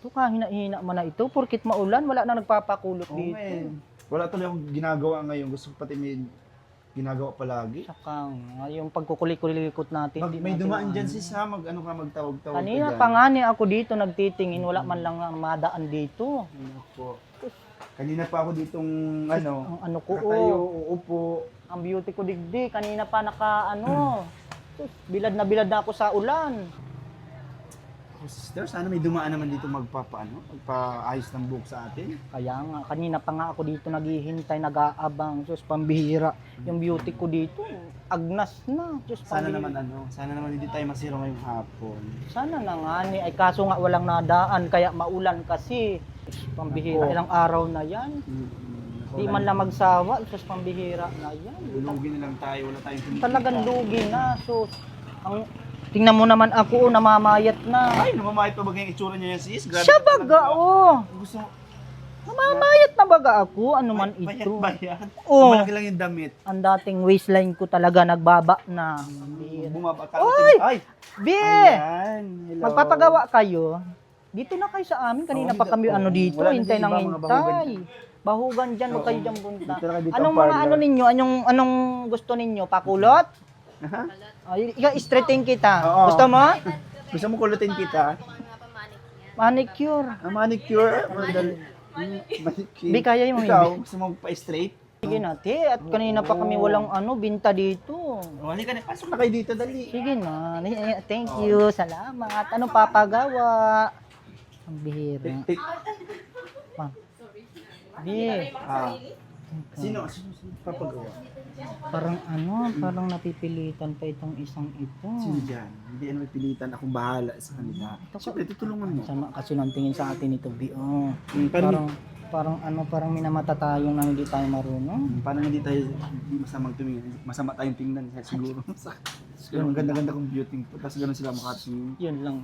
dito, kahina-hina man na ito, porkit maulan, wala na nagpapakulot Oo dito. nga eh. Wala tuloy akong ginagawa ngayon. Gusto ko pati may ginagawa palagi. Saka yung pagkukulikot natin. di May natin dumaan dyan maano. sis ha, mag-ano ka, magtawag-tawag Kanina ka pa nga ni ako dito nagtitingin, wala man lang madaan dito. Ano po. Kanina pa ako ditong ano, Ang ano ko, nakatayo, uupo. ang beauty ko digdi, kanina pa naka ano, bilad na ako sa ulan. Oh, sister, sana may dumaan naman dito magpaayos ng buhok sa atin. Kaya nga, kanina pa nga ako dito naghihintay, nag-aabang, sus, pambihira. Yung beauty ko dito, agnas na, sus, Sana pambihira. sana naman hindi tayo masiro ngayong hapon. Sana na nga ni, ay kaso nga walang nadaan, kaya maulan kasi. Sus, pambihira, Nako. ilang araw na yan. Di man lang magsawa, sus, pambihira na yan. Lugi na lang tayo, wala tayong kumikita. Talagang lugi na, sus. Tingnan mo naman ako, namamayat na. Ay, namamahit pa ba yung itsura niya yan sis? Grabe Siya ka baga, talaga. oh. Gusto mo, Namamayat na baga ako, ano man ito. bayad. Oh. Malaki lang yung damit. Ang dating waistline ko talaga nagbaba na. Bumaba ka. Oy! Ay! Be! Ayan. Hello. Magpapagawa kayo. Dito na kayo sa amin. Kanina Oh, pa kami oh, ano dito. wala na Hintay dyan ng iba, mga hintay. Bahugan dyan. Huwag Oo. kayo dyan punta. Dito na kayo, dito Anong ang mga parlor. ano ninyo? Anong gusto ninyo? Pakulot? Aha. Ay, ikaw, straighten kita. Oo. Gusto mo? Gusto mo kulutin kita? Manicure. Manicure? Madali. Manicure. Di kaya yung Ikaw, hindi. gusto mo pa-straight? Sige na, te. At kanina pa kami walang binta dito. O, halika na. Pasok na kayo dito, dali. Sige na. Thank you. Salamat. Anong papagawa? Ang bihira. Pa. Di. Sino papagawa? Parang napipilitan pa itong isang ito. Sino dyan? Hindi ano pilitan. Akong bahala sa kanila. Siyempre, tutulungan mo. Sama kasi nang tingin sa atin ito, Bi. Oh. Parang, Parang minamata tayong na hindi tayo marunong. parang hindi tayo masamang tumingin. Masama tayong tingnan siguro. Siguro ang ganda-ganda kong beauty. Tapos gano'n sila makatingin. Yun lang.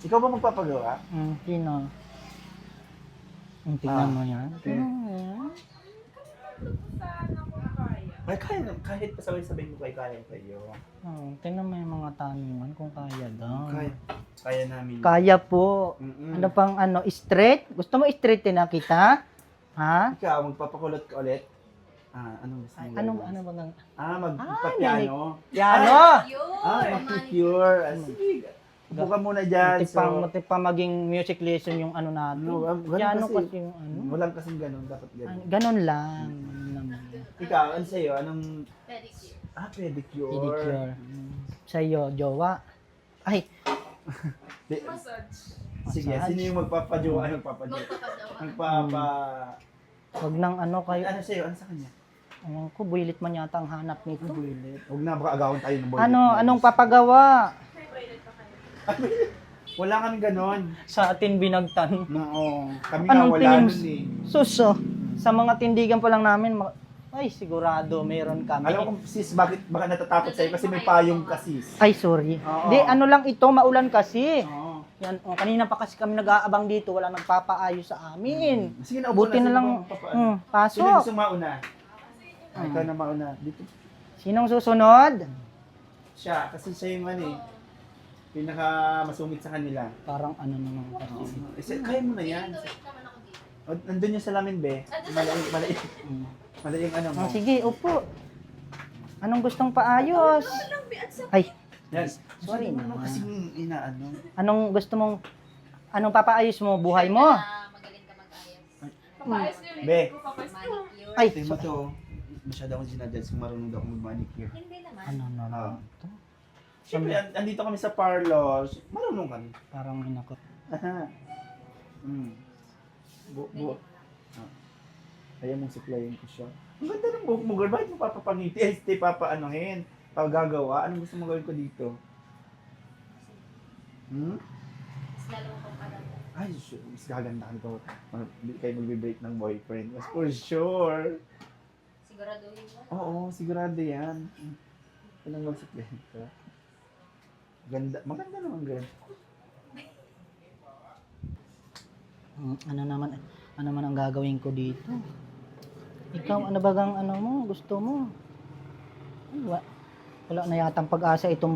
Ikaw ba magpapagawa? Sino? Tingnan mo yan. Tingnan mo yan. Ay, kahit pasabay-sabay mo kaya kayo. Tingnan mo yung mga tanungan kung kaya daw. Kaya namin. Kaya po. Mm-mm. Ano pang straight? Gusto mo straight na kita? Ha? Ikaw, magpapakulot ka ulit? Anong gusto mo? Ano bang Magpapiano? Piano! Mag-picure. Sige. Buka muna dyan. Mutik pang maging music lesson yung ano natin. Piano kasi yung ano. Walang kasing ganun. Dapat ganun. Ganon lang. Ganun naman. Ikaw, ano sa'yo? Anong... Pedicure. Pedicure. Pedicure. Sa'yo, jowa. Ay, Massage. Sige, sino yung magpapajowa? Ano magpapajowa? Magpapa... wag nang ano kayo. Ano sa'yo? Ano sa kanya? Ewan ko, builit man yata ang hanap nito. Huwag na, baka agawan tayo ng boy. Anong papagawa? Wala kami ganon. Sa atin binagtan. Oo. Kami Anong nga wala tingin- nun eh. Suso. Sa mga tindigan pa lang namin, ay sigurado meron kami. Alam mo kung sis, bakit baka natatakot sa'yo? Kasi may payong ka sis. Ay, sorry. Oo. Di, ano lang ito, maulan kasi. Oo. Yan, kanina pa kasi kami nag-aabang dito, wala nagpapaayos sa amin. Sige na, upo Buti na lang, Sino pasok. gusto mauna? Ikaw na mauna. Dito. Sinong susunod? Siya, kasi siya yung ano eh. Pinaka masungit sa kanila. Parang ano naman kasi. Kaya mo na yan. Nandun yung salamin, be. Malaking ano mo. Sige, upo. Anong gustong paayos? Ay, Yan. sorry Ano naman. kasing inaano? Anong gusto mong, anong papaayos mo? Buhay mo? Magaling ka mag-ayos. Be, Manicure. Ay, tingnan mo to. Masyado akong sinadjudge kung marunong daw akong mag-manicure. Hindi naman. ano na Ah. naman to? Siyempre, andito kami sa parlor. Marunong kami. Parang hinakot. Aha. Ayaw mong supplyin ko siya. Ang ganda ng buhok mo, girl. Bakit mo papapangiti? Ay, hindi papaanohin. Pagagawa. Anong gusto mo gawin ko dito? Mas lalo mo pang maganda. Ay, sure. Mas gagandahan ko. Hindi kayo magbe-break ng boyfriend. Mas for sure. Siguraduhin mo. Oo, sigurado yan. Anong mag-supplyin ka? Ganda. Maganda naman, girl. Ano naman ang gagawin ko dito? Ikaw, ano bagang ano mo? Gusto mo? Ay, wala na yatang pag-asa itong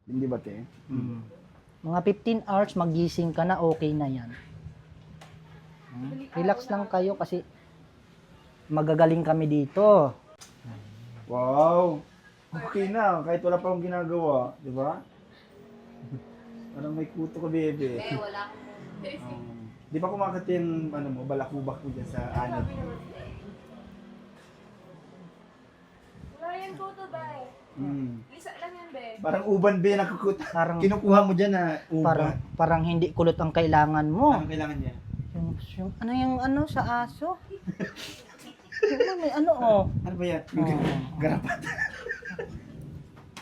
Hindi ba, te? Mga 15 hours magising ka na, okay na yan. Relax lang kayo kasi magagaling kami dito. Wow! Okay na, kahit wala pa akong ginagawa, di ba? Parang may kuto ka, bebe. Eh, wala akong Di ba kumakati yung ano mo, balakubak mo dyan sa anod? Wala yan ko to, bay. Lisa lang yan, be. Parang uban, be, nakukut. Parang Kinukuha mo dyan na parang uban. parang hindi kulot ang kailangan mo. Anong kailangan niya? Yung ano sa aso? Yung may ano oh. Ano ba yan? Garapat.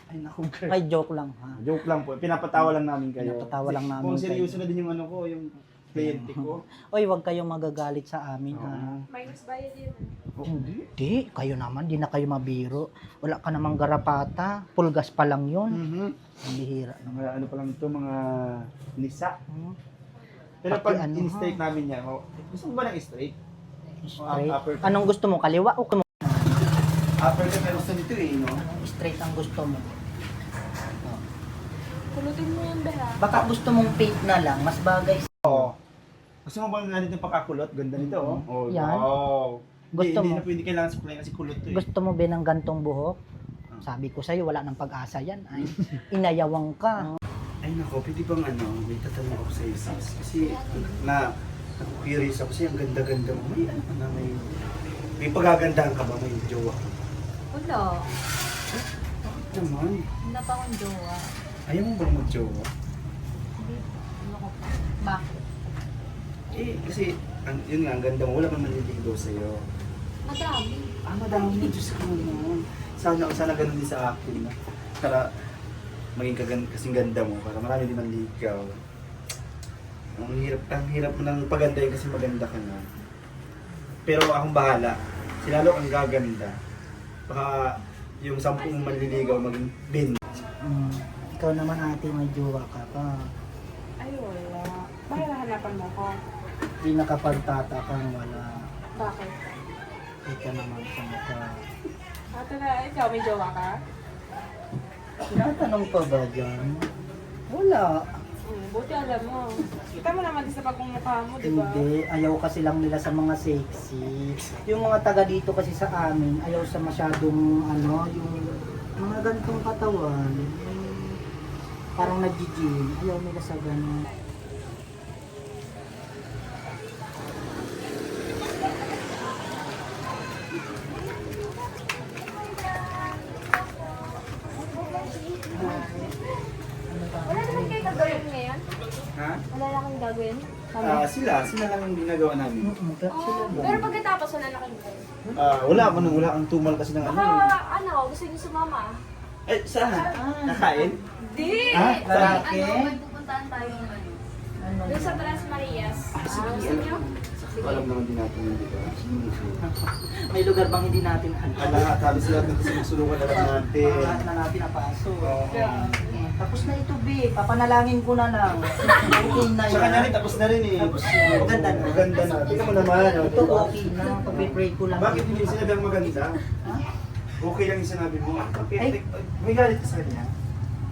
Ay, naku, girl. Ay joke lang ha. Joke lang po. Pinapatawa lang namin kayo. Pinapatawa lang namin Kung kayo. seryoso na din yung ano ko, yung kliyente ko. Oy, wag kayong magagalit sa amin ha. Minus bayad yun. Hindi, kayo naman, di na kayo mabiro. Wala ka namang garapata, pulgas pa lang yun. Ang bihira naman. Mga ano pa lang ito, mga nisa. Hmm. Pero Pati pag ano, in-straight namin yan, gusto mo ba ng straight? Straight. upper- Anong gusto mo, kaliwa o kamo? Upper ka pero gusto nito eh, no? Anong straight ang gusto mo? Kulutin mo yan, be, ha? Baka gusto mong fake na lang, mas bagay sa... Oo. Gusto mo bang ganito yung pagkakulot? Ganda nito, oh. Oh, Yan. wow. Gusto hindi mo? na pwede kailangan sa kulay kasi kulot to eh. Gusto mo ba ng gantong buhok? Sabi ko sa'yo, wala nang pag-asa yan. Ay, inayawang ka. Ay nako, pwede bang ano, may tatanong ako sa iyo, sis. Kasi curious ako kasi ang ganda-ganda mo. May ano ka na, may pagagandahan ka ba? May jowa ka? Wala. Naman, Wala pa akong jowa. ayaw mo bang mag-jowa? Hindi. Ano ko pa? Bakit? Eh, kasi, yun nga, ang ganda mo. Wala kang manliligaw sa'yo. Madami. Madami. Diyos ko naman. Sana ganun din sa akin. Na. Para maging kasing ganda mo. Para marami din manligaw. Ang hirap mo ng pagandahin kasi maganda ka na. Pero akong bahala. Si lalo ang gaganda. Baka yung 10 manliligaw maging 20. Ikaw naman ate, may jowa ka pa. Ay, wala. Bakit hahanapan mo ko? Di nakapagtatakang wala. Bakit? Ika naman sa mukha. Ate na, ikaw, may jowa ka? Tinatanong pa ba dyan? Wala. Buti alam mo. Kita mo naman din sa pagmumukha mo, di ba? Hindi, ayaw kasi lang nila sa mga sexy. Yung mga taga dito kasi sa amin, ayaw sa masyadong ano, yung mga gantong katawan. Yung parang nag-gym, ayaw nila sa ganun. Wala naman kayo gagawin ngayon? Ha? Wala na kang gagawin? Sila lang ang ginagawa namin. Pero pagkatapos, wala na kang gagawin. Wala kang tumal kasi ng ano. Baka, gusto niyo sumama? Eh, saan? Nakain? Di! Ha? Lalaki? May pupuntahan tayo ng ano. Doon sa Tres Marias. Gusto niyo? Alam naman din natin yun, di ba? May lugar bang hindi natin alam? Lahat, halos lahat ng sinusulungan na lang natin. Lahat na natin napaso. Tapos na ito, B. Papanalangin ko na lang. Okay na Sa kanya yan. rin, tapos na rin eh. Maganda na. Maganda na. Tingnan mo naman. oh, Ito diba? okay na. Pag-pray ko lang. Bakit hindi sinabi ang maganda? Ha? Okay lang yung sinabi mo. Okay, may galit ka sa kanya?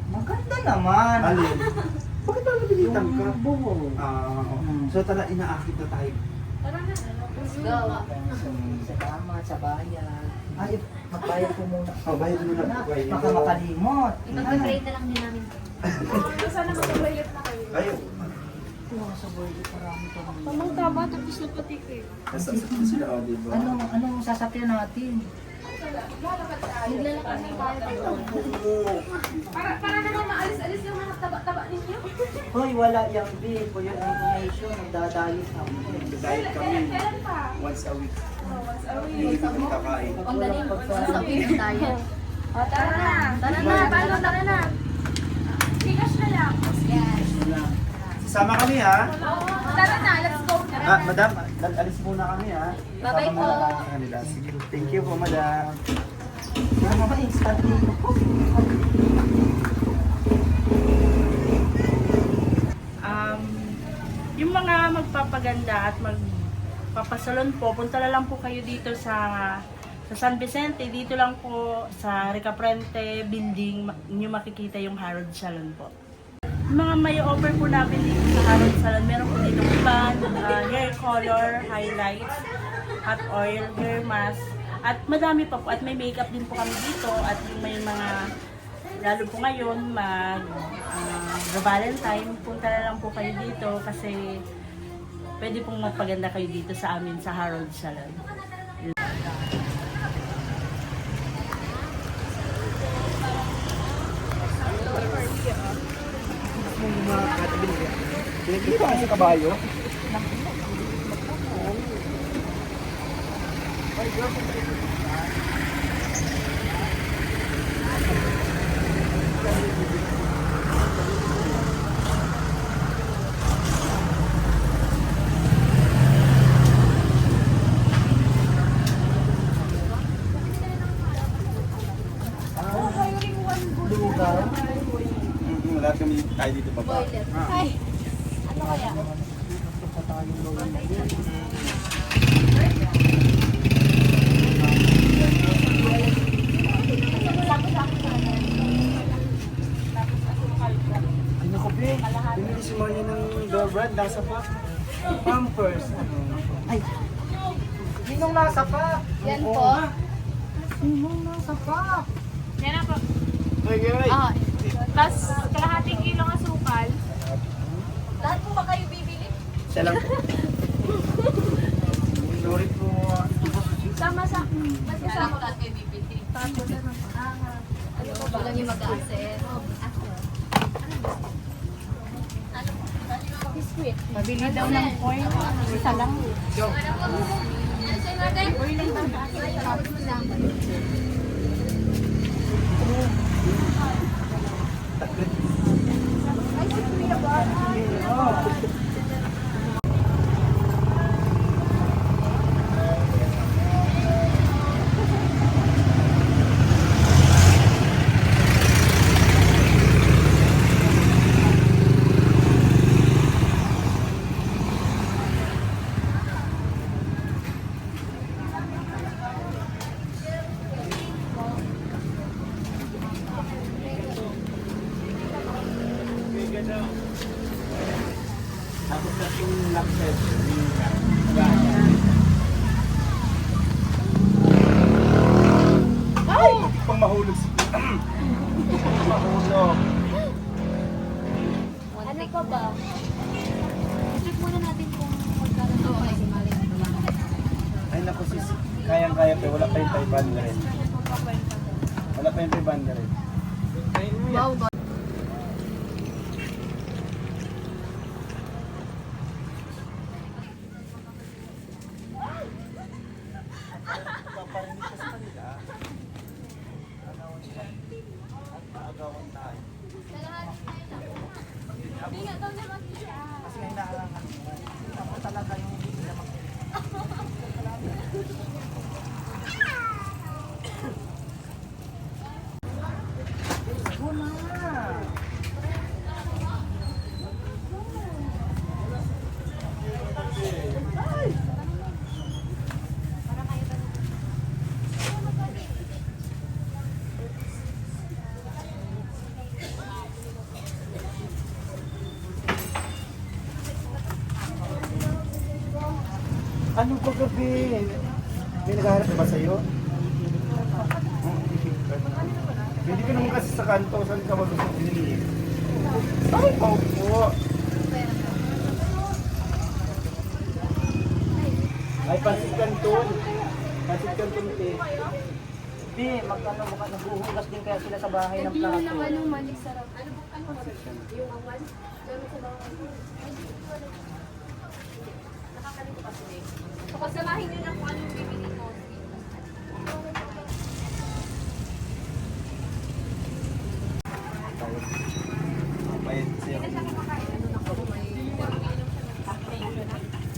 Maganda naman. Alin? Bakit parang nabilitan ka? Yung buho. So tara, inaakit na tayo. Tara na. Let's go. Sa tama, sa bayan. Ay, magbayad ko muna. Oh, bayad mo na. Bayad Baka mo. makalimot. Ipag-pray na lang din namin. Sana magkabayot na kayo. Ayaw. Sa boy, parami ka naman. Mamang tama, tapos na pati kayo. Nasasakit sila, oh, di ba? Anong sasakyan natin? Naglalakad na tayo. Para naman maalis-alis yung mga taba-taba ninyo. Hoy, wala yung bill. For your information, nagdadayos ako. Diet kami. Kailan pa? Once a week. Once a Hindi week. kami kakain. Ang galing. Sabi na tayo. Tara na. Tara na. Paano? Tara na. Gcash na lang. Yes. Sama kami ha. Tara na, let's go. Madam, alis muna kami ha. Bye-bye Sama muna po. kami sa kanila. Sige. Thank you po, madam. Ano ba, instantly? Yung mga magpapaganda at magpapasalon po, punta na lang po kayo dito sa Sa San Vicente, dito lang po sa Ricaprente building, nyo makikita yung Harold Salon po. Yung mga may offer po namin dito sa Harold Salon, meron po dito band, hair color, highlights, hot oil, hair mask, at madami pa po. At may makeup din po kami dito at yung may mga, lalo po ngayon, Valentine, punta na lang po kayo dito kasi pwede pong magpaganda kayo dito sa amin sa Harold Salon. Hindi ba sa kabayo? Lugaw. Lahat kami tayo dito baba. Ay, Gusto ko tayong gawin. Ano ko, be? Bumili si Maria ng door brand, nasa pa. Pampers. Ay! Ninong nasa pa! yan Oo po. nga. Ninong nasa pa! Yan na po. Okay, okay. Ah, Tapos, kalahating kilong asukal. lahat po ba kayo bibili? Siya lang po. Sorry po. Sama sa... Ba't kasama? Lahat kayo bibili. Ano po ba lang yung mag-a-assess? Biscuit. Mabili daw ng coin, isa lang. Tapos na yung lapset. Ay! Pang mahulog si mahulog. Ano pa ba? Check muna natin kung magkano to. Ay, si Maling. Ay naku sis, kayang-kaya pero wala pa yung 500. Wala pa yung 500. Wow, Kasi ngayon naalangan mo. Ako talaga yung hindi na Go na! Ano ba gabi? May naghahanap na ba sa'yo? Hindi ka naman kasi sa kanto, saan ka ba gusto binili? Ay, paupo! Ay, pansit kanton. Pansit kanton eh. Hindi, magkano mukha naghuhugas din kaya sila sa bahay ng plato. manik sarap. Ano yung awan? Gano'n sa bawang. Nakakalito kasi eh. So, kasamahin nyo lang kung anong bibili mo. Bayad siya.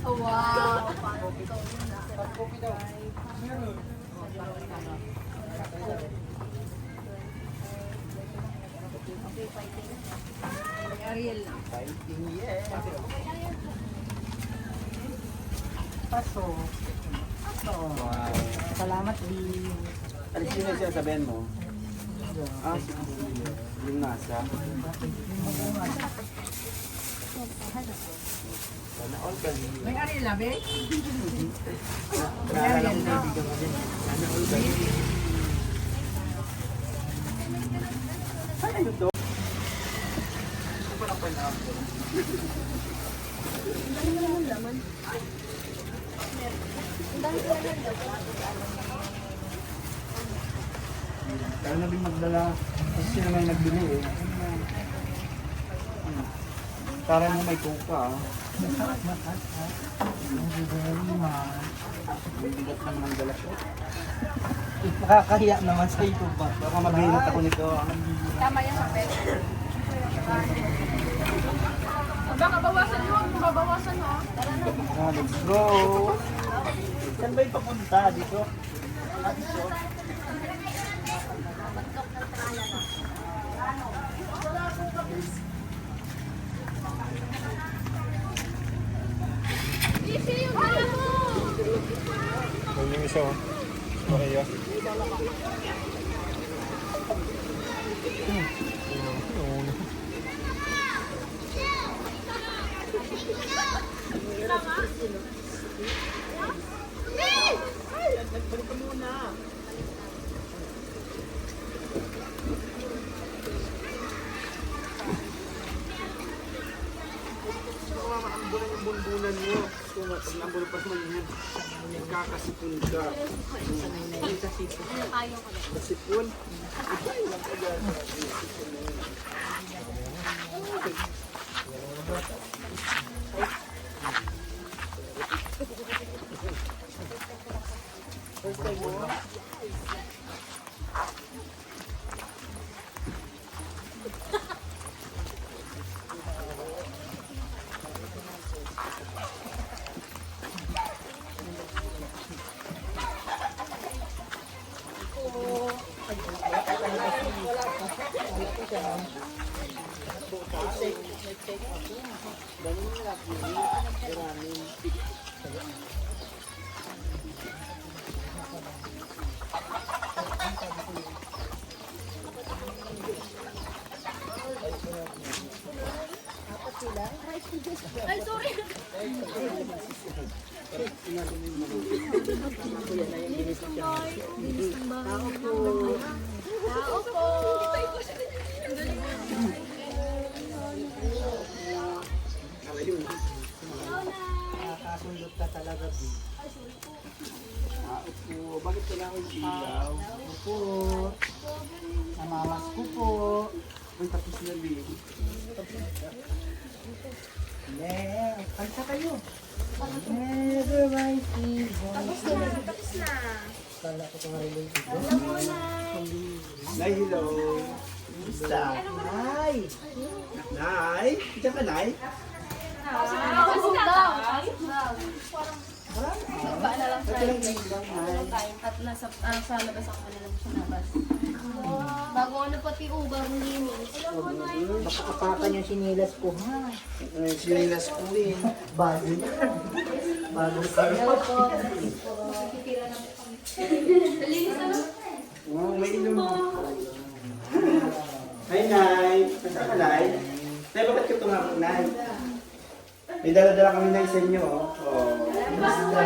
Oh, wow! Ariel lang. Fighting, yeah. Pasok. Oo. Wow. Salamat din. Alis yun yung sinasabihan mo? Ah, yung nasa. Sana all ka din. May ari labi? Naalala ko kaibigan mo din. Sana all ka din. Saan yun to? Ano pa na pineapple? Kaya nabi magdala. Kasi sila may nagbili eh. Parang mo may kuka ah. Bibigat naman ang dala ko. Nakakahiya naman sa iyo ba? Baka maghihinat ako nito. Tama yan sa pet. Baka bawasan mo. Babawasan mo. Tara na. Ah, let's go! Saan ba yung papunta dito? Ah, dito. Easy yung dala mo. Huwag yung isa oh. Okay ah. Maambulan yung bunbunan mo. Kung naambulan pa naman yun, kakasipon ka. Kasipon? Ay, sorry. Tao po. Nakakasundot ka talaga, B. Opo, bakit kailangan yung ilaw? Opo. Namamas ko po. Ay, tapos na din. Yeah, kanta kayo. Never mind, Tapos na. Tapos na. Kala ko kung related. Nay, hello. Kumusta? Ay! Nay? Diyan ka, Nay? Tapos na. Ba na lang sa time at nasa sa labas ako na lang sa labas. Bago ano pati ubar ng linis. Baka apakan yung sinilas ko, ha? Sinilas ko din. Bago na. Bago kayo. Oh, may ilong. Hi, Nay. Nasaan ka, Nay? Nay, bakit ka tumawag, Nay? May dala-dala kami na sa inyo, oh. Oh. Basta.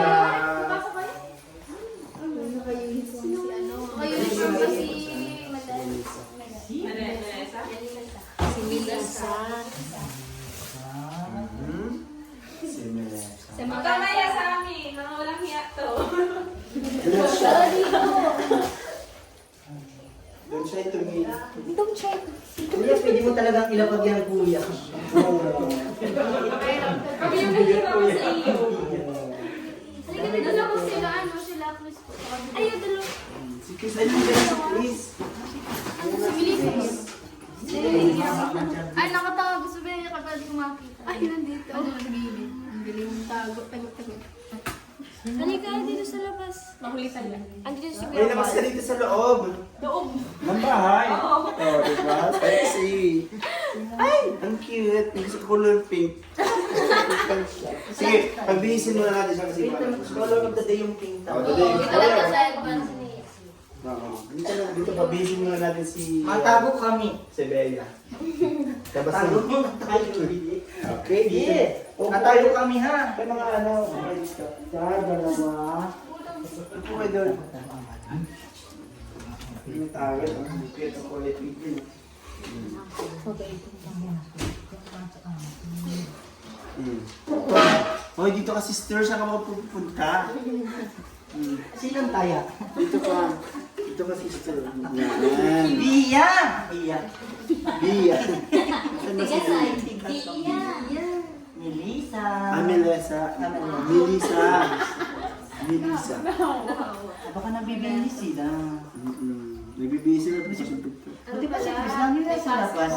Kayo yung kasi si Melissa. Si Melissa. Sa mga Kamaya sa amin. Mga walang hiyak to. Doon siya tumingin. Don't check. Kuya, pwede mo talagang ilapag yan, kuya. Kami yung nahihirap ko sa iyo. Halika dito na kung sila ano sila Chris. Ayun dalo. Si Chris, ay hindi si Chris. Si Melissa. Ay nakatawa gusto ba niya kapag kumakita. Ay nandito. Ano sa gilid. Ang galing tago. Tago. Halika dito sa labas. Mahulitan lang. Andito si May labas ka dito sa loob. Loob. Ng bahay. Oh, diba? Sexy. Ay, ang cute. Gusto ko color pink. Sige, pagbihisin muna natin siya kasi Color of the day yung pink Oh, tao. today. Ito lang sa advance ni. Dito pagbihisin muna natin si... Matago kami. Si Bella. Tapos Tago mo na tayo. Okay, dito. Natayo kami ha. May mga ano, Isa, dalawa. ito may doon. Yung tawag, ang bukit, ang quality din. Hoy, dito ka sister, saan ka makapupunta? Sinong taya? Dito ka sister. Yan. Bia! Bia. Bia. Tigas ay. Yan. Melissa. Melissa. Melissa. Melissa. Baka nabibili sila. Nagbibisi na ito sa Buti pa si Chris lang nila sa labas.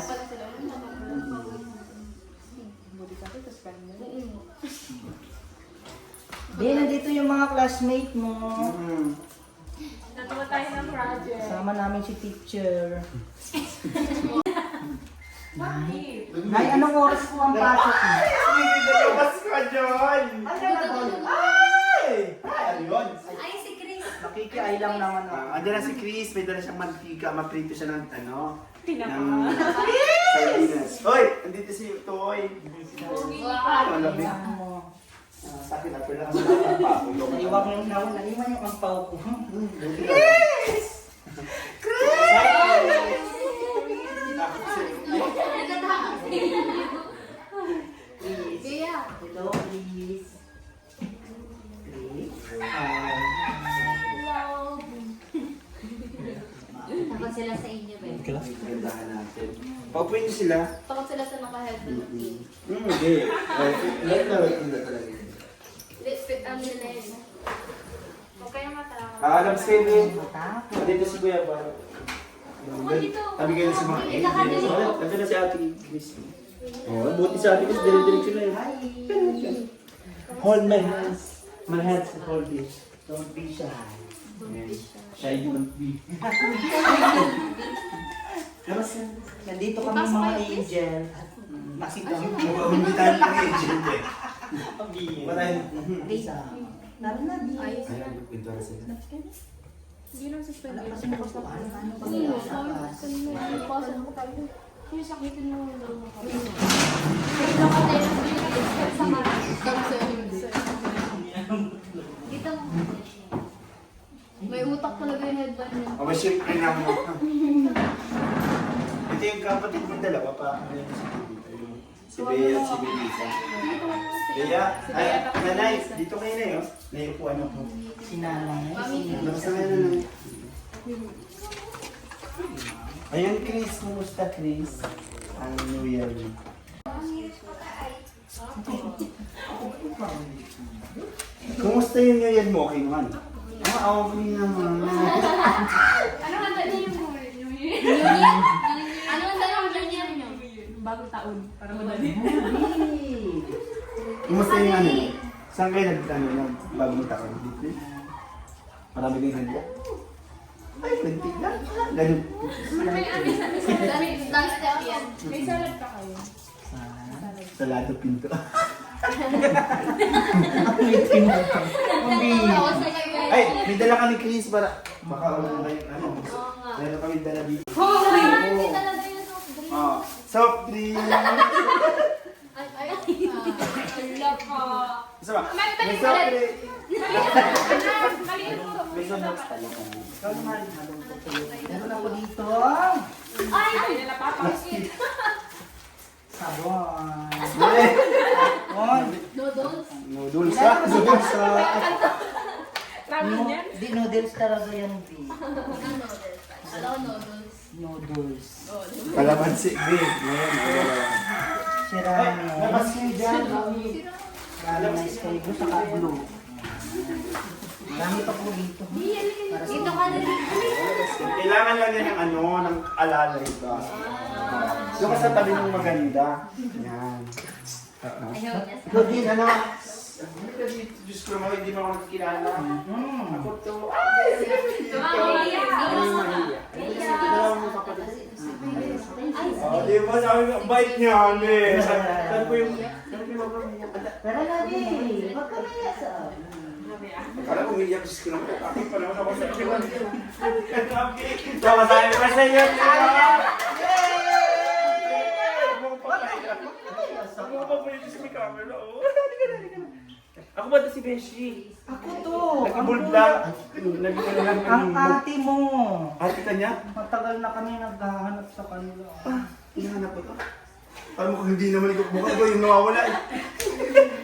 Di, nandito yung mga classmate mo. Natuwa tayo ng project. Kasama namin si teacher. Nay, anong oras po ang pasok mo? Lumabas ka, John! Ay! Ano yun? Ay, si Chris. Makikiay lang naman ako. Andiyan na si Chris, may dala siyang mantika, maprito siya ng ano, Tinapa. ng sardinas. Hoy! Andito si Toy. Malabing. Sakit na, pero nakasalamat pa ako. Naiwag yung nawan, naiwan yung ampaw ko. Kaya. Hello, please. Please. Hello. Takot sila sa inyo, Ben. Gandahan natin. Paupuin niyo sila. Takot sila sa naka-headband ng team. Hindi. Like na like nila talaga. Let's fit ang nila yun. Huwag kayong matawa. Alam sa inyo. Matapos. Andito si Kuya Bar. Tabi kayo sa mga angels. Andito na si Ate Chris. Oh, buti sa Ate Chris, dire-diretso na yun. Hold my hands. My hands hold this. Don't be shy. Shy don't be. Nandito kami mga angel. Nakita mo. Hindi tayo ng angel eh. Patay. Isa. Tara na, di. Ayos na. Ayun, pintura sila. Hindi lang suspended. Kasi nakasukan. Ano ba Hindi, yung sorry. Pasok ko tayo. Yung sakitin mo yung laro mo kami. Ito ka tayo sa Dito mo. May utak talaga yung headband niya. O, may siyempre na mo. Ito yung kapatid mo dalawa pa. Si Bea at si Melissa. Bea, ay, nanay, dito kayo na yun. Naiupuan ako. sinanay? Basta nga na lang. Ayun, Chris. Kumusta, Chris? Ang New Year niyo. Kumusta yung New Year mo? Okay naman. Okay naman. Ano ang dali yung New Year? Ano ang dali yung New Year nyo? Bagong taon. Para madali. Kumusta yung ano? Saan kayo nagbagong taon? Dito? Marami kayong handa? Ay, kunti lang. Ganun. Dance step yan. May salad pa kayo. Salado pinto. Ay, may dala ka ni Chris para makaulan na yung ano. Meron kami dala dito. Hindi talaga yung soft drink. Oh, soft drink. Ay, love ko. Isa ba? May soft drink. May soft drink. Ikaw naman, halong ko. Meron ako dito. Ay! Plastic. Sabon. Ay, Noodles. noodles ka? Noodles ka? Ramen yan. Di noodles talaga yan, B. Noodles. Hello, noodles. Noodles. Kalamansi, babe. Ngayon, Si Rami. labas kayo dyan. Rami na sky blue saka blue. Dami pa po dito. Dito ka na dito. Kailangan lang yan ng ano, ng alalay ba? Yung ka sa tabi ng maganda. Yan. Ayaw niya sa... Ikaw din, ano? Diyos ko naman, hindi mo ako nakikilala. Ako to. Ay, oh, di ba sabi ko, bite niya, ano eh. Saan ko yung Tara na, Di. Huwag ka mayasa. Akala ko umiiyak si Kulang. Aking panahon ako sa iwan. Masasabi ko sa iyo. Ako ba po yung si camera? Ako ba ito si Beshi? Ako to. Nag-bold lang. Ang ate mo. Ate ka niya? Matagal na kami naghahanap sa kanila. Hinahanap ko to. Parang kung hindi naman ikaw mukha ko yung nawawala eh.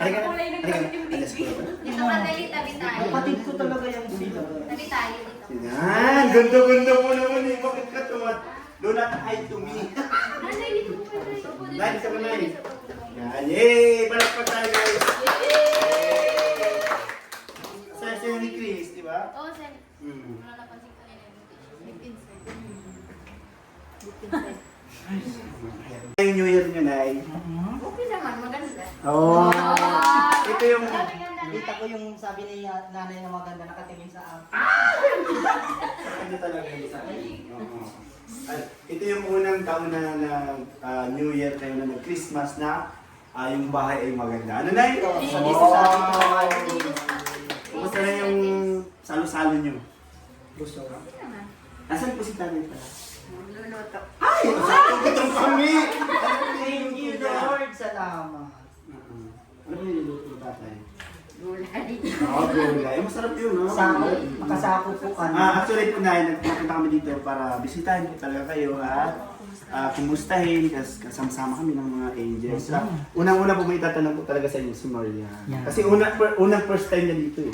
Halika na. Halika na. Alas ko na. Dito ka dali, tabi tayo. Kapatid ko talaga yung sila. Tabi tayo dito. Yan! Ganda-ganda mo naman eh. Bakit ka tumat? Do not hide to me. Nanay, dito po pwede. Nay, isa mo nay. Yan. Yay! Palakpak tayo guys. Sa ni Chris, di ba? Oo, sir. Hmm. Wala napansin ko nila yung insert. Yung New Year nyo, Nay. Okay naman, maganda. Oo. Ito yung... Kita ko yung sabi ni nanay na maganda nakatingin sa akin. Ano talaga yung sa akin? Oo. Ito yung unang taon na New Year tayo na Christmas na yung bahay ay maganda. Ano na yun? Kumusta na yung salo-salo nyo? Gusto ko. Nasaan po si Tanay pala? Luluto. Ay! Gutom kami! Thank you, Lord. Salamat. Ano ba niluluto yung tatay? Gulay. Gulay. Masarap yun, no? Makasapot po ka na. Actually, nagpunta kami dito para bisitahin ko talaga kayo at kumustahin, kasama kami ng mga angels. Unang-una po may tatanong ko talaga sa inyo, si Maria. Yeah. Kasi unang first time niya dito eh.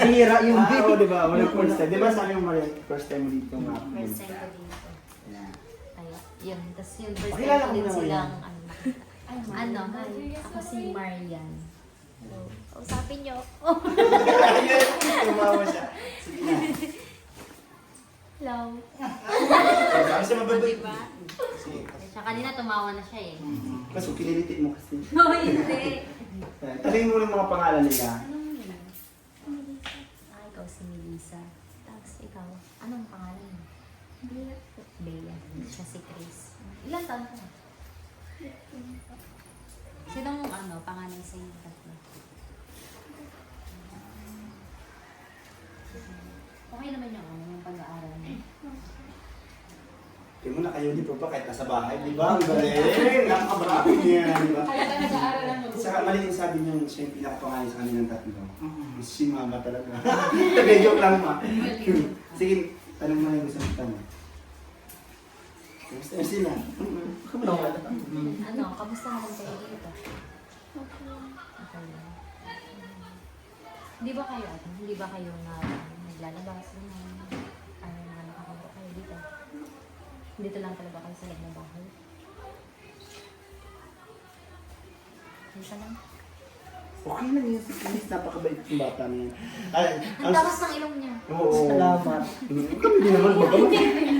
Hira yung Oo, di ba? Unang first time. Di ba sabi mo, Maria, first time mo dito nga? First time ko dito. Yeah. Ay, yun. Tapos yung first Pakilala time ko mo din naman silang, hi, ako si Marian. So, usapin niyo. Ayun, tumawa siya. Sige na. Hello. Sabi siya mababay. Diba? Sige. Siya kanina tumawa na siya eh. Kaso kinilitit mo kasi. No, hindi. Talingin mo ng mga pangalan nila. Anong yun? Ah, ikaw si Melissa. Tapos ikaw, anong pangalan mo? Bea. Bea. Siya si Chris. Ilan taon ka na? Sinong pangalan sa inyo tatlo? Okay naman yung pag-aaral mo. Kaya mo na kayo di pa kahit nasa bahay, di ba? Ang galing! Nakakabravo niya, di ba? Kaya ka nag-aaral mo. Saka mali yung sabi niyo, siya yung pinakapangalan sa kanilang tatlo. Si mama talaga. Joke lang ma. Sige, tanong mo na yung gusto mong tanong. Kamusta na sila? Kamusta naman kayo dito? Okay lang. Hindi ba kayo naglalabas? Nakakagawa kayo dito? Dito lang talaga kayo sa loob ng bahay? Dito lang? Okay lang yun si Chris, napakabait yung bata na yan. Ay, Ang takas ng ilong niya. Oo. Salamat. Kami din naman magawa.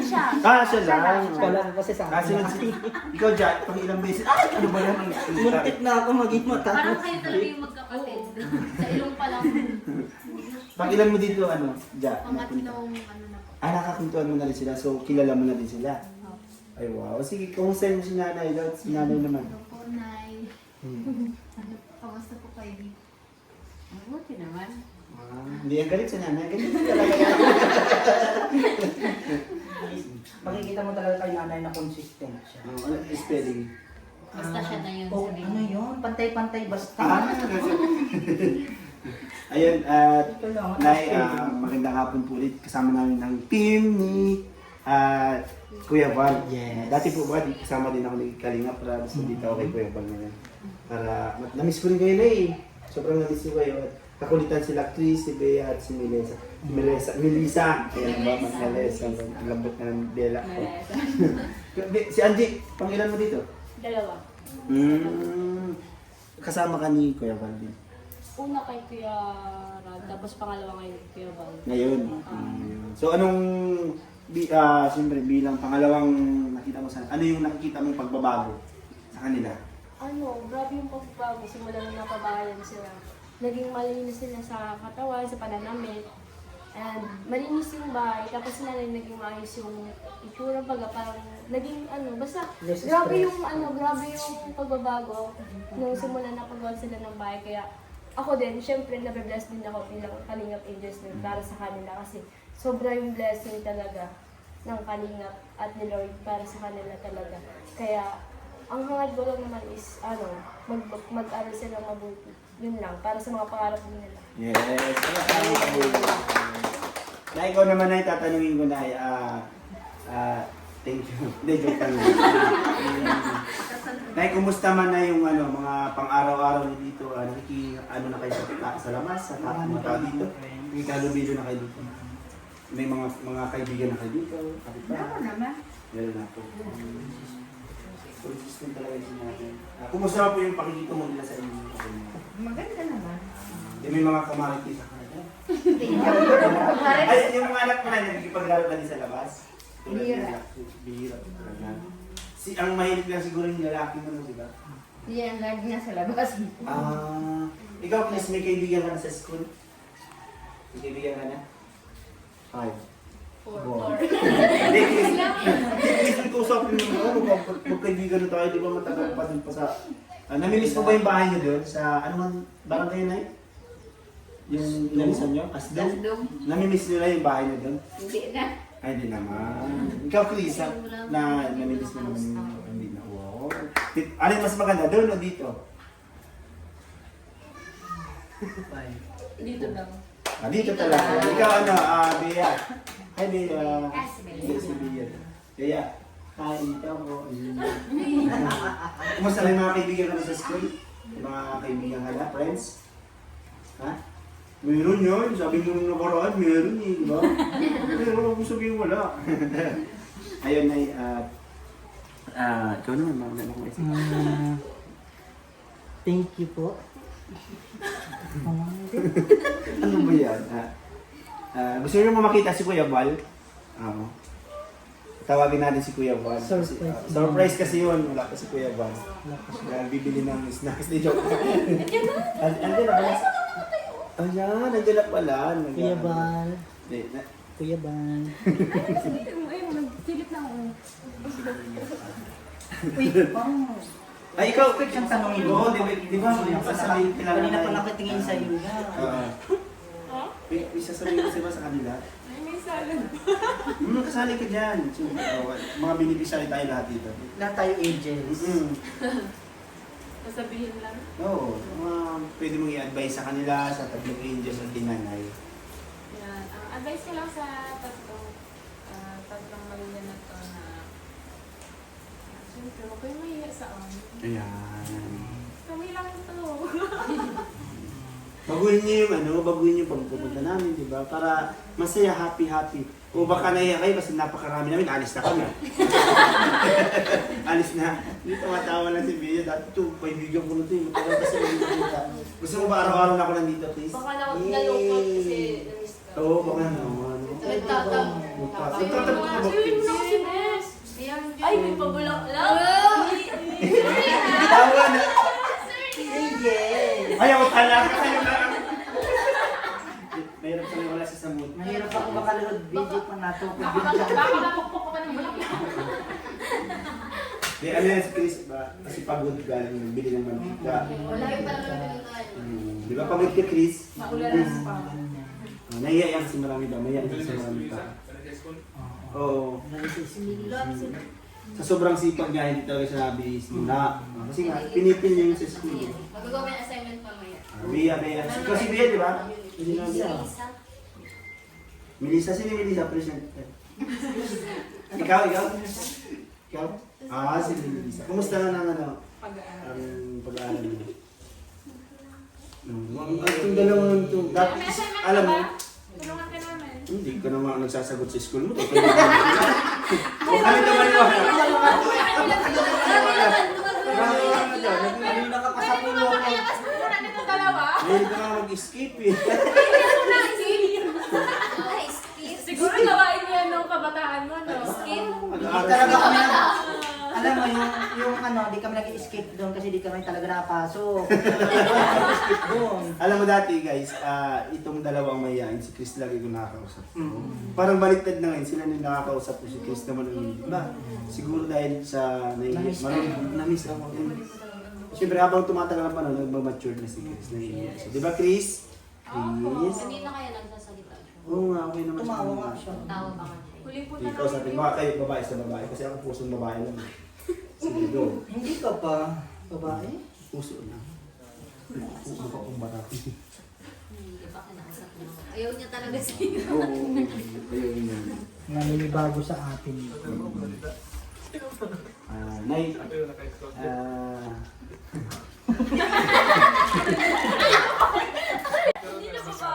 Siya. Siya lang. Wala ko kasi sa Sunod akin. si... Ikaw, Jack, pang ilang beses. Ay, ano ba yan? Muntik na ako maging Parang matapos. kayo talaga yung magkapatid. Sa ilong pa lang. Pang ilan mo dito, Jack? Pangatlong na po. Nakakuntuan mo na rin sila, so kilala mo na din sila. Ay, wow. Sige, kumusta mo si nanay? Si nanay naman. Hello po, Nay. Kamusta po kayo dito? Mabuti naman. Hindi ang galit sa nanay. Ganyan na talaga yan. Makikita mo talaga kay nanay na consistent siya. Ano, spelling. Basta siya na yun Oh, sabihin. ano yun? Pantay-pantay basta. Ayun, at Ito lang. Nay, magandang hapon po ulit. Kasama namin ng team ni Kuya Val. Yes. Dati po ba, kasama din ako ni Kalinga para gusto dito ako kay Kuya Val ngayon. Para, namiss ko rin kayo na eh. Sobrang namiss ko kayo. At kakulitan sila Chris, si Bea at si Melissa. Melissa. Ayan ba, mas Melissa. Ang lambot na ng Bella. Si Angie, pangilan mo dito? Dalawa. Kasama ka ni Kuya Val din. Una kay Kuya Rad, tapos pangalawa kay Kuya Val. Ngayon. So anong siyempre bilang pangalawang nakita mo ano yung nakikita mong pagbabago sa kanila? Grabe yung pagbabago. Simula nung napabahayan sila. Naging malinis sila sa katawan, sa pananamit. And malinis yung bahay, tapos si nanay naging maayos yung itsura baga, parang naging basta Less grabe stress. yung grabe yung pagbabago nung simula na pagawa sila ng bahay. Kaya ako din, syempre nabe-bless din ako bilang Kalingap Angels din para sa kanila kasi sobra yung blessing talaga ng Kalingap at ni Lord para sa kanila talaga. Kaya ang hangad ko lang naman is mag-aral sila mabuti. Yun lang, para sa mga pangarap nila. Yes. Na ikaw naman ay tatanungin ko na thank you. Hindi, joke lang. Nay, kumusta man na yung mga pang-araw-araw niyo dito? Na kayo sa labas, sa mga tao dito? Nagkalubido na kayo dito? May mga kaibigan na kayo dito? Meron naman. Meron na po. Consistent talaga yung sinabi. Kumusta po yung pakikita mo nila sa inyo? Maganda naman. May mga kamariti sa kanila. Ay, yung mga anak mo na nagkipaglaro na din sa labas? Bihira. Bihira. Ang mahilig lang siguro yung lalaki mo, di ba? Hindi yan lagi na sa labas. Ikaw, please, may kaibigan ka na sa school? May kaibigan ka na? 5. 4. Hindi, please, tusapin mo magkaibigan na tayo, di ba matagal pa din pa sa... namimiss mo ba yung bahay niyo doon? Sa, ano man, barangay na yun? Yung inalisan nyo? Asdom? Namimiss nila yung bahay niyo doon? Hindi na. Ay, di naman. Ikaw, Chris, na namimiss mo naman yung hindi na. Wow. Ano yung mas maganda, doon o dito? Dito lang. Dito talaga. Ikaw, Bea. Hi, Bea. Si Bea. Bea. Hi, dito ako. Kumusta na yung mga kaibigan ka na sa school? Yung mga kaibigan ka na, friends? Ha? Meron yun. Sabi mo nung nakaraan, meron eh, di ba? Pero huwag mo sabihin wala. Ayun, Nay, ikaw naman, mga ganun ko isa. Thank you po. Ano ba yan? Gusto niyo mo makita si Kuya Val? Tawagin natin si Kuya Val. Surprise. Surprise kasi yun. Wala pa si Kuya Val. Bibili ng snacks. Di joke. Andiyan na pala. Ayan, nandiyan na pala. Kuya Bal. Di, Kuya Bal. Silip na ako. Uy, parang... ay, ikaw. Quick siyang tanongin mo. Oo, di ba? Sasabihin kilala Kanina na pa yun. nakitingin sa iyo na. May sasabihin kasi ba sa kanila? May salad. Kasali ka dyan. Mga binipisay tayo lahat dito. Lahat tayo angels. Sasabihin lang. Oo. Pwede mong i-advise sa kanila, sa tatlong angels at tinanay. Yan. Ang advice ko lang sa tatlong Maria na to na siyempre, huwag kayong mahiya sa amin. Ayan. Kami lang ito. Baguhin niyo yung baguhin niyo pagpupunta namin, di ba? Para masaya, happy. O baka nahiya kayo kasi napakarami namin, alis na kami. Alis na. Hindi tumatawa lang si Bea. Dati ito, kaibigan ko na ito. Matagal kasi nakikita. Gusto mo ba araw-araw na ako nandito, please? Baka nalungkot kasi na-miss ka. Oo, baka naman. Nagtatanong ka ba, please? Ay, may pabulak lang. Tawa na. Sige. Ayaw talaga kayo na. Mayroon kami wala sa samut. Mahirap ako makalunod video pa natukod yun siya. Baka napukpok ko pa ng bulak. Di, ano yan si Chris ba? Kasi pagod galing nagbili ng mantika. Wala yung talaga Di ba pagod ka, Chris? Makulalas pa. Nahiya yan kasi marami ba? Mahiya yan kasi marami pa. Oo. Sa sobrang sipag niya, hindi talaga siya nabihis muna. Kasi nga, pinipin niya yung sa school. Magagawa may assignment pa maya. Bea. Ikaw si Bea, di ba? Hindi na Bea. Melissa, sino yung Melissa? Present. Ikaw? Ikaw? Si Melissa. Kumusta na ang pag-aaral mo? Ang dalawang ito. Dati, May assignment alam mo, ka ba? Tulungan ka namin. hindi ka naman nagsasagot sa school mo. Kami naman yun. Kanina ka pa sa pulo ko. Lakas mo muna nitong dalawa. Ngayon ka nga mag-escape eh. Siguro gawain mo yan nung kabataan mo, no? Hindi talaga kami alam mo yung ano, di kami nag-escape doon kasi di kami talaga napasok. Nag-escape doon. Alam mo dati guys, itong dalawang mayayain, si Chris lagi ko nakakausap. Mm. Parang baliktad na ngayon, sila nang nakakausap ko, si Chris naman ang hindi. Ba, siguro dahil sa na-miss ako. Siyempre habang tumatagal ang panahon, nagmamature na si Chris. So, di ba Chris? Chris? Kanina kaya nagsasalita siya. Oo nga, okay naman Tumawa nga siya. Tawa ba nga siya? Huli po na Ikaw sa atin, baka kayo babae sa babae, kasi ako pusong babae lang. Sige, go. Hindi ka pa babae? Puso lang. Puso ka pong marami. Hindi pa kinakausap niya. Ayaw niya talaga siya. Oo, ayun yun. Naninibago sa atin. Nay,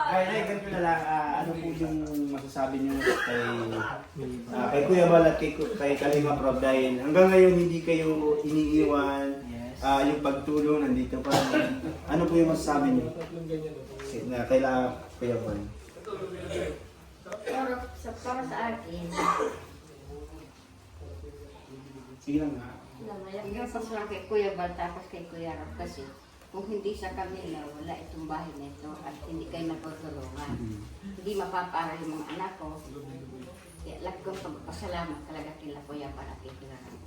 Nay, ganito na lang, ano po yung masasabi niyo kay Kuya Bal at kay Kalinga Prof dahil hanggang ngayon hindi kayo iniiwan, yung pagtulong nandito pa. Ano po yung masasabi niyo? Kailangan Kuya Bal. Para sa akin, Sige lang nga. Hanggang sa kay Kuya Bal tapos kay Kuya Rob kasi kung hindi sa kanila, wala itong bahay na ito at hindi kayo nagtutulungan. Hindi mapaparal yung mga anak ko. Kaya lagi kong pagpasalamat talaga kila Kuya Bal at kay Kuya Rob.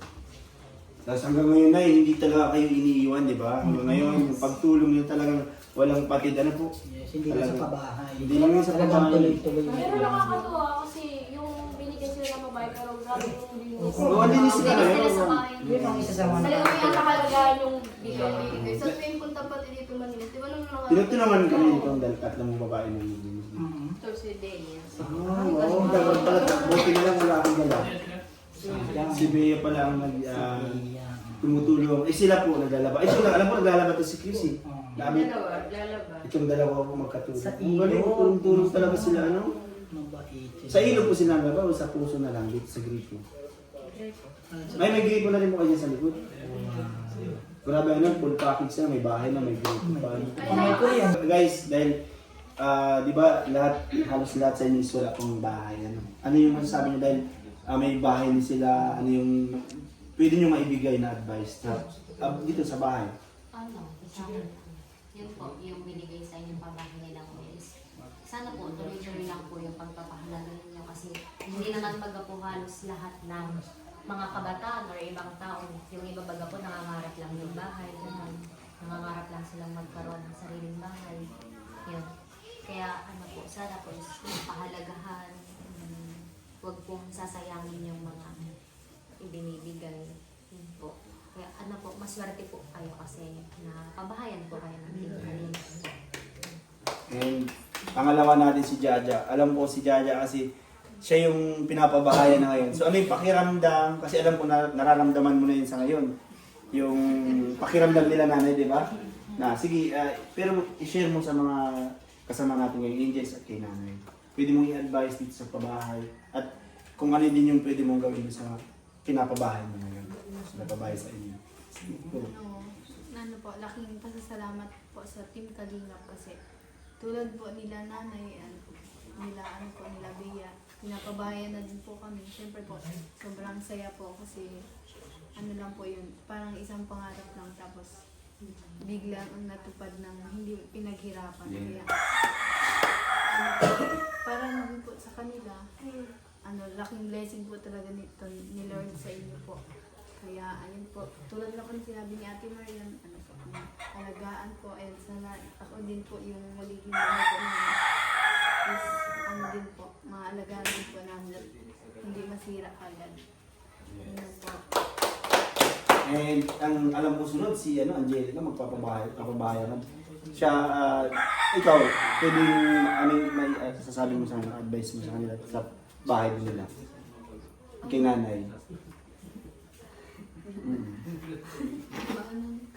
Tapos hanggang ngayon na hindi talaga kayo iniiwan, di ba? Hanggang ngayon, yung pagtulong niyo talagang walang patid. Ano po? Yes, hindi lang sa pabahay. Hindi lang yun sa Talagang pabahay. tuloy-tuloy. Pero nakakatuwa kasi yung binigyan sila ng babae pero grabe yung linis. Oo, linis sila sila ngayon. sa bahay. Yun ang isa sa mga Talagang yung nakalagaan yung bigay. Sa tuwing punta pati dito Manila, di ba nung Tinutulungan kami itong tatlong babae na nilinis. Mm. Ito si Dea. Oo, dapat pala. Buti na lang wala akong dala. Si Bea pala ang tumutulong. Sila po naglalaba. Sila, alam mo, naglalaba to si Chris eh. Dami. Dalawa, lalaba. Itong dalawa po magkatulong. Sa Ang galing, ilog. tulong-tulong talaga sila, ano? Mabait. Sa ilog po sila nalaba o sa puso na lang, dito sa gripo? May gripo na rin po kayo sa likod. Grabe ano, full package na, may bahay na, may gripo pa. Kamay ko yan. Guys, dahil, di ba, halos lahat sa inyo is wala pong bahay. Ano yung masasabi niyo dahil may bahay na sila, ano yung pwede nyo maibigay na advice na dito sa bahay? Ano, isang yun po, yung binigay sa inyo pabahay nila ko is sana po tuloy-tuloy lang po yung pagpapahalaga ninyo kasi hindi naman baga po halos lahat ng mga kabataan or ibang tao. Yung iba baga po nangangarap lang yung bahay, ganun. Nangangarap lang silang magkaroon ng sariling bahay. Yun. Kaya ano po, sana po is pahalagahan. Huwag pong sasayangin yung mga ibinibigay. Yun po. Kaya ano po, maswerte po kayo kasi na pabahayan po kayo ng Team Kalinga. And pangalawa natin si Jaja. Alam ko si Jaja kasi siya yung pinapabahayan na ngayon. So ano yung pakiramdam? Kasi alam ko na nararamdaman mo na yun sa ngayon. Yung pakiramdam nila nanay, di ba? Na, sige, pero i-share mo sa mga kasama natin ngayong angels at kay nanay. Pwede mong i-advise dito sa pabahay. At kung ano din yung pwede mong gawin sa pinapabahay mo ngayon. Sa napabahay sa inyo. Go. ano po, laking pasasalamat po sa Team Kalingap kasi tulad po nila nanay, nila Bea, pinapabahayan na din po kami. Siyempre po, sobrang saya po kasi ano lang po yun, parang isang pangarap lang tapos biglang ang natupad ng hindi pinaghirapan. Kaya parang din po sa kanila, laking blessing po talaga nito ni Lord sa inyo po. Kaya ayun po, tulad na po sinabi ni Ate Marian, alagaan po, and sana ako din po yung magiging bahay po namin is din po, maalagaan din po namin, hindi masira agad. Ayun po. And ang alam ko sunod si Angelica magpapabahayan. Siya ikaw pwedeng may sasabi mo sa kanila, advice mo sa kanila sa bahay nila. Kay nanay.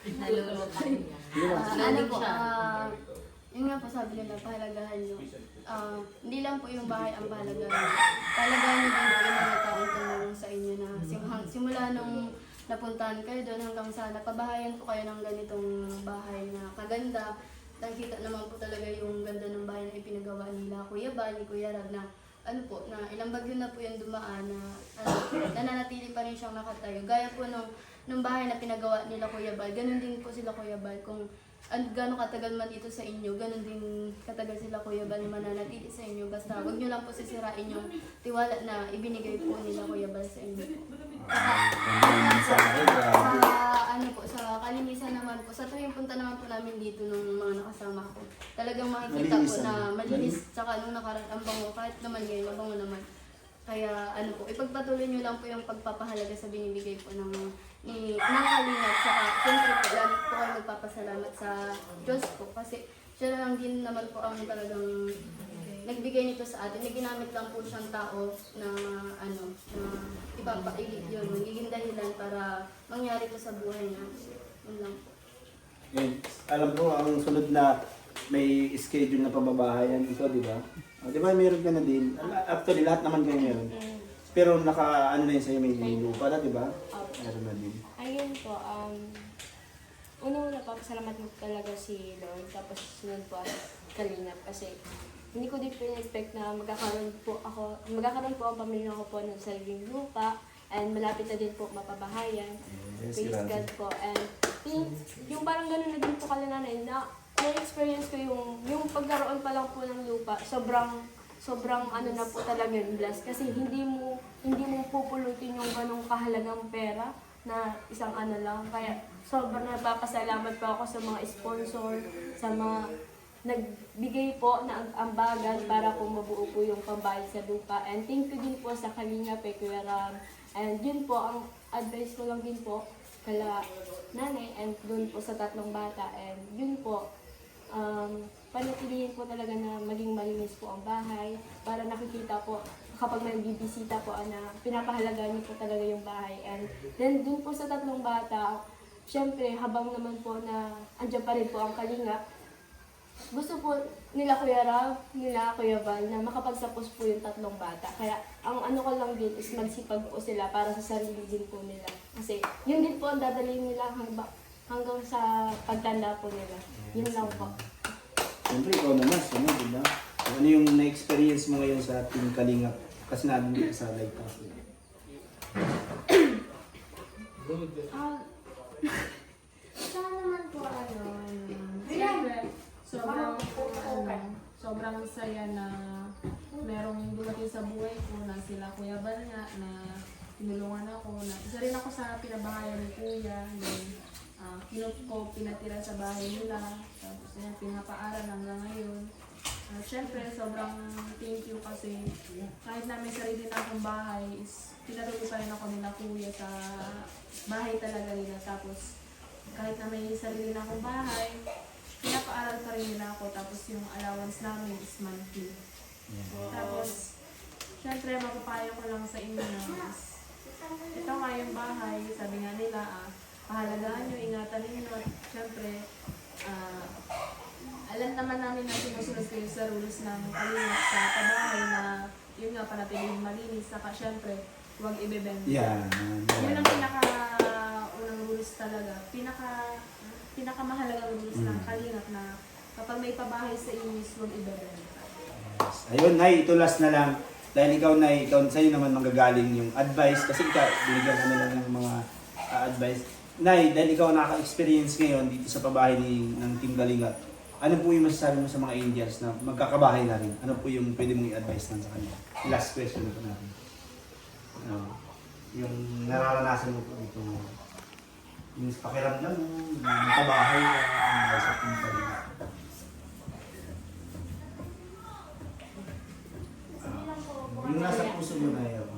Nalulungkot niya. Ano po, yun nga po sabi nila, pahalagahan nyo. Hindi lang po yung bahay ang pahalagahan. Pahalagahan nyo din po yung mga taong tumulong sa inyo na simula nung napuntahan kayo doon hanggang sa napabahayan po kayo ng ganitong bahay na kaganda. Nakikita naman po talaga yung ganda ng bahay na ipinagawa nila Kuya Bal, ni Kuya Rab na ilang bagyo na po yung dumaan na nananatili pa rin siyang nakatayo. Gaya po nung nung bahay na pinagawa nila Kuya Bal, ganun din po sila Kuya Bal. Kung gano'ng katagal man ito sa inyo, ganun din katagal sila Kuya Bal mananatili sa inyo. Basta huwag nyo lang po sisirain yung tiwala na ibinigay po nila Kuya Bal sa inyo. Ano po, sa kalinisan naman po, sa tuwing punta naman po namin dito nung mga nakasama ko, talagang makikita po na malinis, tsaka nung nakaraan ang bango, kahit naman ngayon, ang bango naman. Kaya ano po, ipagpatuloy nyo lang po yung pagpapahalaga sa binibigay po ng Kalingap. Saka siyempre po, lagi po kayo magpapasalamat sa Diyos po kasi siya lang din naman po ang talagang nagbigay nito sa atin. May ginamit lang po siyang tao na ipapailit yun, magiging dahilan para mangyari po sa buhay niya. Yun lang po. Alam ko, ang sunod na may schedule na pababahayan ito, di ba? Di ba, meron ka na din. Actually, lahat naman kayo meron. Pero ano na yun sa'yo, may lupa na, di ba? Meron na din. Ayun po, una-una po, salamat mo talaga si Lord, tapos sunod po ang Kalingap kasi hindi ko din pina-expect na magkakaroon po ang pamilya ko po ng sariling lupa and malapit na din po mapabahayan. Praise God po. And yung parang gano'n na din po kalinanay na na-experience ko yung pagkaroon pa lang po ng lupa, sobrang ano na po talaga yung bless kasi hindi mo pupulutin yung ganong kahalagang pera na isang ano lang. Kaya sobrang napapasalamat po ako sa mga sponsor, sa mga nagbigay po na ambagan para po mabuo po yung pambayad sa lupa. And thank you din po sa Kalingap kay Kuya Ram. And yun po, ang advice ko lang din po kala nanay and dun po sa 3 bata. And yun po, panatilihin po talaga na maging malinis po ang bahay para nakikita po kapag may bibisita po na pinapahalagaan niyo po talaga yung bahay. And then dun po sa 3 bata, syempre habang naman po na andyan pa rin po ang Kalingap, gusto po nila Kuya Ram, nila Kuya Val na makapagsapos po yung 3 bata. Kaya ang ano ko lang din is magsipag po sila para sa sarili din po nila. Kasi yun din po ang dadalhin nila hanggang sa pagtanda po nila. Yun lang po. Siyempre, ikaw naman, di ba? Ano yung na-experience mo ngayon sa Team Kalingap? Kasi nandun ka sa Lighthouse. Sana naman po sobrang saya na merong dumating sa buhay ko na sila Kuya Bal nga na tinulungan ako na isa rin ako sa pinabahayan ni Kuya. Pinatira sa bahay nila, tapos pinapaaral hanggang ngayon. Siyempre, sobrang thank you kasi kahit na may sarili na akong bahay, is pinatuloy pa rin ako nila Kuya sa bahay talaga nila. Tapos kahit na may sarili na akong bahay, pinapaaral pa rin nila ako. Tapos yung allowance namin is monthly. Tapos, syempre, mapapayo ko lang sa inyo na ito nga yung bahay, sabi nga nila, pahalagaan nyo, ingatan ninyo. At syempre, alam naman namin na sinusunod kayo sa rules ng Kalingap sa pabahay na yun nga, panatiling malinis. Saka syempre, huwag ibebenta. Yeah. Yun ang pinaka-unang rules talaga. Pinakamahalagang rules ng Kalingap na kapag may pabahay sa inyo, huwag ibebenta. Ayun, Nay, ito last na lang. Dahil ikaw, Nay, sa'yo naman manggagaling yung advice. Kasi ikaw, binigyan ka na lang ng mga advice. Nay, dahil ikaw naka-experience ngayon dito sa pabahay ng Team Kalingap, ano po yung masasabi mo sa mga angels na magkakabahay na rin? Ano po yung pwede mong i-advise lang sa kanila? Last question po natin. Yung nararanasan mo po dito, yung pakiramdam mo, yung kabahay ka, sa Team Kalingap. Yung nasa puso mo na yun.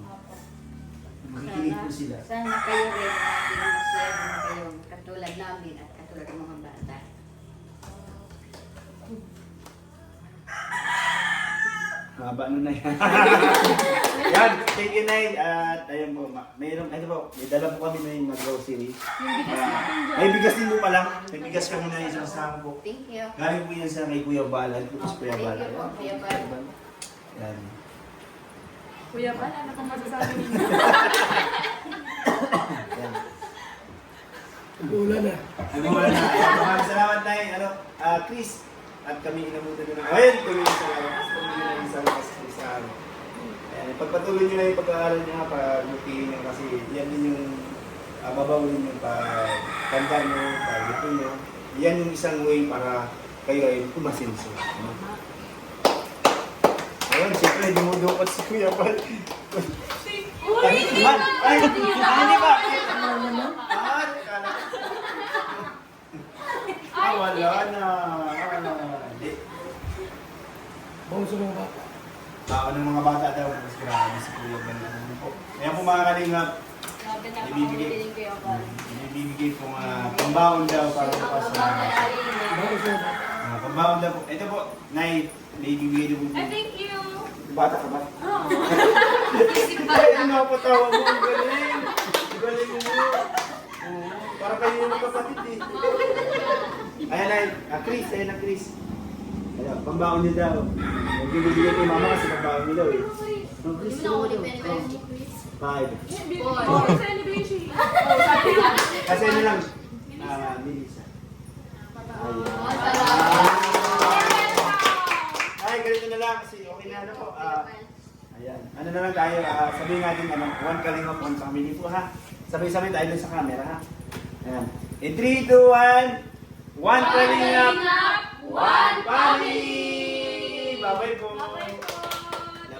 Makikinig po sila. Sana kayo rin natin masaya na kayo katulad namin at katulad ng mga bata. Haba nun na yan. Yan, thank you, Nay. At ayun po, mayroon, ano po, may dala po kami na yung grocery. May bigas din po pala. May bigas kami na yung sinasama po. Thank you. Galing po yan sa kay Kuya Bala. Ito po si Kuya Bala. Thank you po, Kuya Bal. Yan. Kuya Bal, ano kang masasabi ninyo? Yan. Wala na. Maraming salamat, Nay. Chris, at kami inamutan nyo na. Ayun, tuloy sa lakas. Tuloy nyo na yung sa lakas. Pagpatuloy nyo na yung pag-aaral nyo, pag-mutihin nyo kasi yan din yung babawin nyo pagkanda nyo, pagluto nyo. Yan yung isang way para kayo ay umasenso. Ano? Ayun, siyempre, dumudukot si Kuya Bal. Ay, hindi ba? Wala na. Hindi. Bawang sa mga bata. Baka ng mga bata daw, mas grabe si Kuya Bal. Ano po? Kaya po mga kalingap, Grabe na Ibibigay. pakamutin ko yung bal. ibibigay po pambaon daw para po sa Bawang sa mga bata. pambaon daw po. Ito po, Nay, ibibigay daw po. Thank you! Bata ka ba? Oo. Ay, ano po tawa mo? Ang galing! Ang galing mo! Oo, para kayo yung kapatid eh. Ayan ay, Chris, ayan na Chris. Ayan, pambaon niya daw. Magbibigay kay mama kasi pambaon niya daw eh. Oh, Chris, Five. Kasi ano lang, Melissa. Ay, ganito na lang kasi okay na ano po. Ayan. Ano na lang tayo, sabihin natin one Kalingap, one family po ha. Sabay-sabay tayo dun sa camera ha. Ayan. In 3, 2, 1, one Kalingap, one family! Bye-bye po! Love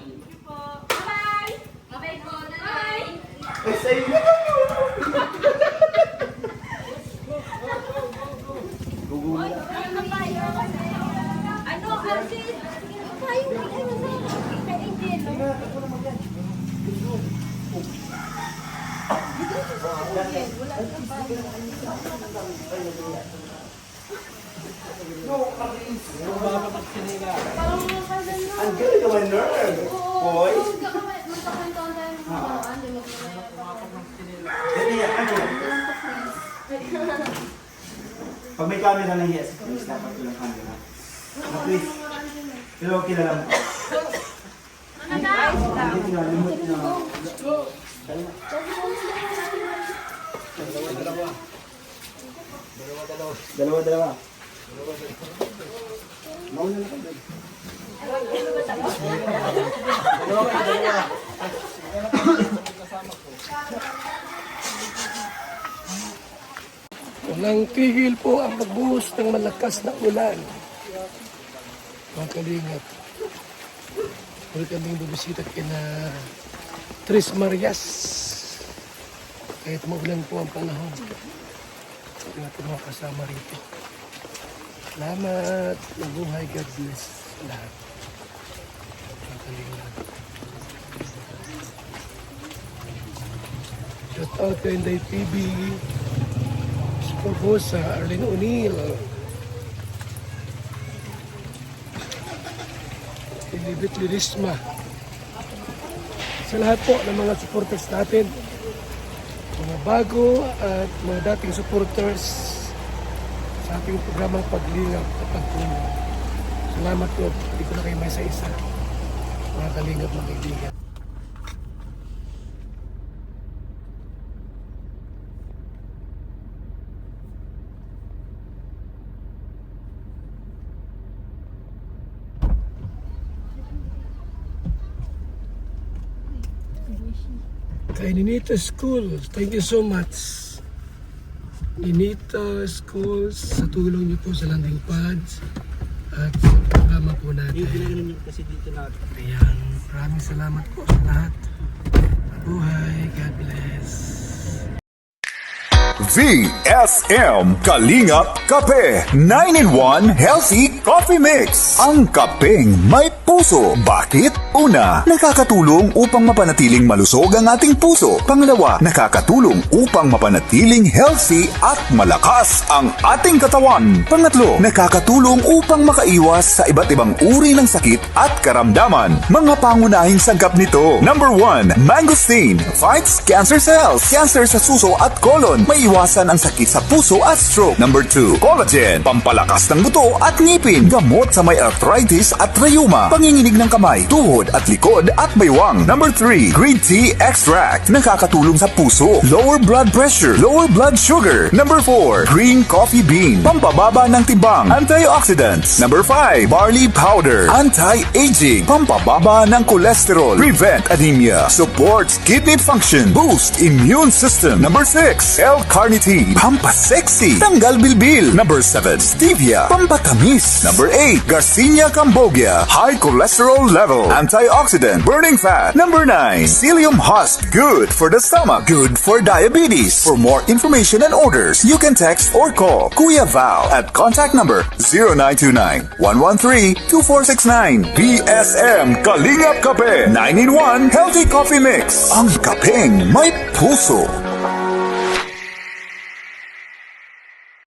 you. Bye-bye po! Bye! Sa'yo na Gugula. Ano, Arjun? Ang galing naman, nerd! Boy! Dali yan, ano? Pag may camera na hiya, please, dapat walang camera. Please. Pero kilala mo. Hindi kinalimot na. Dalawa. Mauna na ka doon. Walang tigil po ang pagbuhos ng malakas na ulan. Mga kalingap. Pwede kaming bumisita kina Tres Marias. Kahit maulan po ang panahon. Ang ating mga kasama rito. Salamat. Mabuhay. God bless lahat. Mga kalingap. Shout out kay Inday TV. Po sa Arlene O'Neill, Ilibit Lirisma, sa lahat po ng mga supporters natin, mga bago at mga dating supporters sa ating programang Paglingap at Pagtulong. Salamat po, hindi ko na kayo may isa-isa, mga kalingap na kaibigan. Kay Ninita Schools, thank you so much. Ninita Schools, sa tulong niyo po sa landing pads at sa programa po natin. Ayan, maraming salamat po sa lahat. Mabuhay, God bless. VSM Kalingap Kape 9-in-1 Healthy Coffee Mix. Ang kapeng may puso. Bakit? Una, nakakatulong upang mapanatiling malusog ang ating puso. Pangalawa, nakakatulong upang mapanatiling healthy at malakas ang ating katawan. Pangatlo, nakakatulong upang makaiwas sa iba't ibang uri ng sakit at karamdaman. Mga pangunahing sagap nito. Number 1, mangosteen fights cancer cells. Cancer sa suso at colon. May maiwasan ang sakit sa puso at stroke. Number 2, collagen, pampalakas ng buto at ngipin, gamot sa may arthritis at rheuma, panginginig ng kamay, tuhod at likod at baywang. Number 3, green tea extract, nakakatulong sa puso, lower blood pressure, lower blood sugar. Number 4, green coffee bean, pampababa ng timbang, antioxidants. Number 5, barley powder, anti-aging, pampababa ng cholesterol, prevent anemia, supports kidney function, boost immune system. Number 6, L-carnitine, pampasexy, tanggal bilbil. Number 7, stevia, pampatamis. Number 8, Garcinia cambogia, high cholesterol level, antioxidant, burning fat. Number 9, psyllium husk, good for the stomach, good for diabetes. For more information and orders, you can text or call Kuya Val at contact number 0929-113-2469. BSM Kalingap Kape 9-in-1 Healthy Coffee Mix. Ang kapeng may puso.